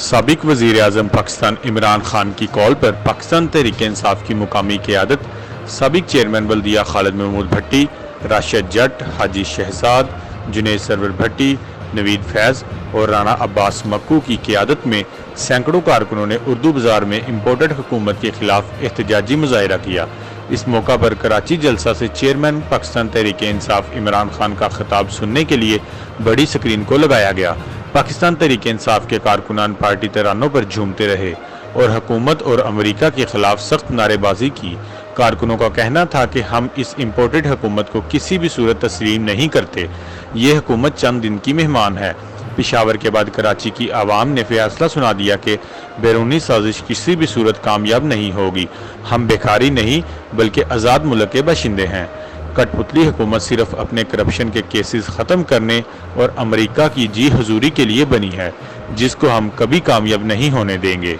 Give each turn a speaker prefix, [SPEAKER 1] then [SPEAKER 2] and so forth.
[SPEAKER 1] سابق وزیر اعظم پاکستان عمران خان کی کال پر پاکستان تحریک انصاف کی مقامی قیادت سابق چیئرمین بلدیہ خالد محمود بھٹی، راشد جٹ، حاجی شہزاد، جنید سرور بھٹی، نوید فیض اور رانا عباس مکو کی قیادت میں سینکڑوں کارکنوں نے اردو بازار میں امپورٹڈ حکومت کے خلاف احتجاجی مظاہرہ کیا۔ اس موقع پر کراچی جلسہ سے چیئرمین پاکستان تحریک انصاف عمران خان کا خطاب سننے کے لیے بڑی سکرین کو لگایا گیا۔ پاکستان تحریک انصاف کے کارکنان پارٹی ترانوں پر جھومتے رہے اور حکومت اور امریکہ کے خلاف سخت نعرے بازی کی۔ کارکنوں کا کہنا تھا کہ ہم اس امپورٹڈ حکومت کو کسی بھی صورت تسلیم نہیں کرتے، یہ حکومت چند دن کی مہمان ہے۔ پشاور کے بعد کراچی کی عوام نے فیصلہ سنا دیا کہ بیرونی سازش کسی بھی صورت کامیاب نہیں ہوگی۔ ہم بھکاری نہیں بلکہ آزاد ملک کے باشندے ہیں۔ کٹ پتلی حکومت صرف اپنے کرپشن کے کیسز ختم کرنے اور امریکہ کی جی حضوری کے لیے بنی ہے، جس کو ہم کبھی کامیاب نہیں ہونے دیں گے۔